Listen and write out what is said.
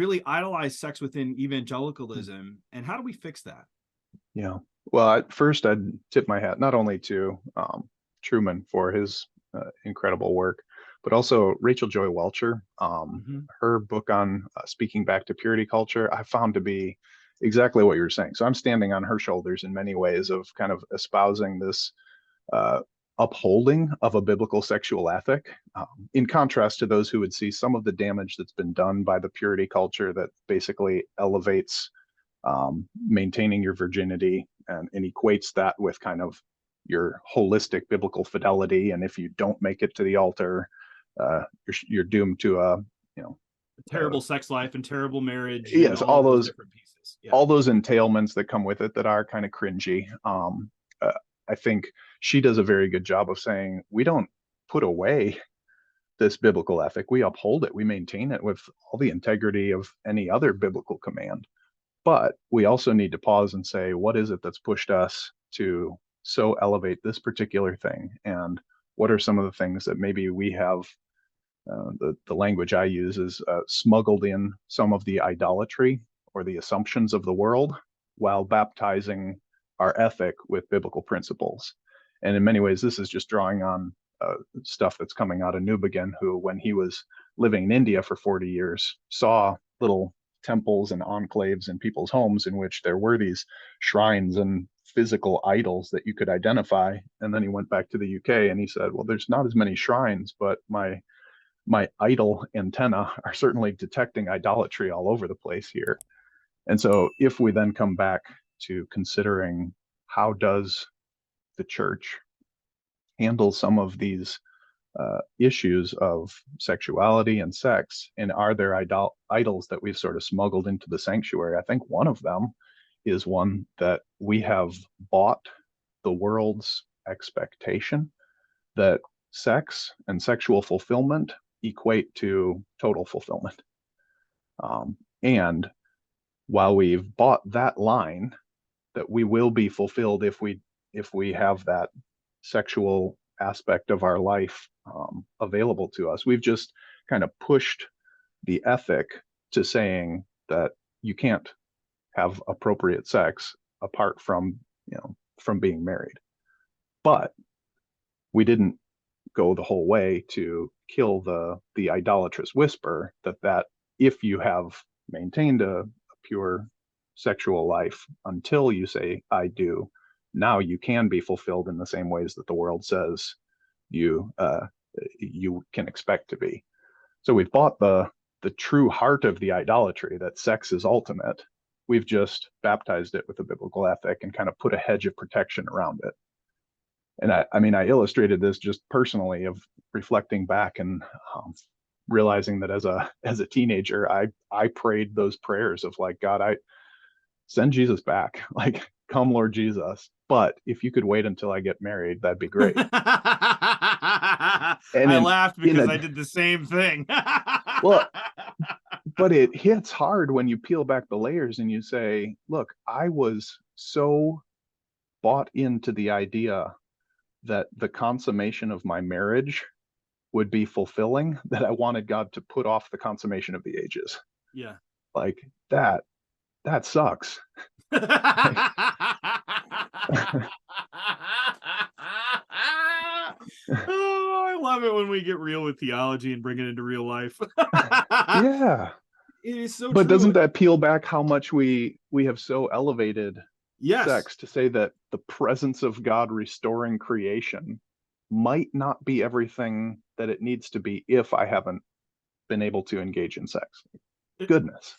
really idolize sex within evangelicalism, and how do we fix that? Yeah. Well, first I'd tip my hat not only to Truman for his incredible work, but also Rachel Joy Welcher. Her book on speaking back to purity culture, I found to be exactly what you were saying. So I'm standing on her shoulders in many ways of kind of espousing this uh, upholding of a biblical sexual ethic, in contrast to those who would see some of the damage that's been done by the purity culture that basically elevates maintaining your virginity and equates that with kind of your holistic biblical fidelity. And if you don't make it to the altar, you're doomed to A terrible sex life and terrible marriage and yes, all of those different pieces. Yeah. all those entailments that come with it that are kind of cringy. I think she does a very good job of saying we don't put away this biblical ethic, we uphold it, we maintain it with all the integrity of any other biblical command. But we also need to pause and say, what is it that's pushed us to so elevate this particular thing? And what are some of the things that maybe we have, the language I use is smuggled in some of the idolatry or the assumptions of the world while baptizing our ethic with biblical principles. And in many ways, this is just drawing on stuff that's coming out of Newbegin, who, when he was living in India for 40 years, saw little temples and enclaves in people's homes in which there were these shrines and physical idols that you could identify. And then he went back to the UK and he said, well, there's not as many shrines, but my idol antenna are certainly detecting idolatry all over the place here. And so if we then come back to considering how does the church handle some of these issues of sexuality and sex, and are there idols that we've sort of smuggled into the sanctuary? I think one of them is one that we have bought the world's expectation that sex and sexual fulfillment equate to total fulfillment. And while we've bought that line that we will be fulfilled if we have that sexual aspect of our life available to us, we've just kind of pushed the ethic to saying that you can't have appropriate sex apart from from being married. But we didn't go the whole way to kill the idolatrous whisper that if you have maintained a pure sexual life until you say I do, now you can be fulfilled in the same ways that the world says you can expect to be. So we've bought the true heart of the idolatry, that sex is ultimate. We've just baptized it with a biblical ethic and kind of put a hedge of protection around it. And I mean, I illustrated this just personally of reflecting back and realizing that as a teenager, I prayed those prayers of like, God, I send Jesus back, like, come Lord Jesus. But if you could wait until I get married, that'd be great. And I laughed because I did the same thing. Well, but it hits hard when you peel back the layers and you say, look, I was so bought into the idea that the consummation of my marriage would be fulfilling that I wanted God to put off the consummation of the ages. Yeah. Like that sucks. Oh, I love it when we get real with theology and bring it into real life. Yeah. It is so but true. Doesn't that peel back how much we have so elevated sex to say that the presence of God restoring creation might not be everything that it needs to be if I haven't been able to engage in sex? Goodness.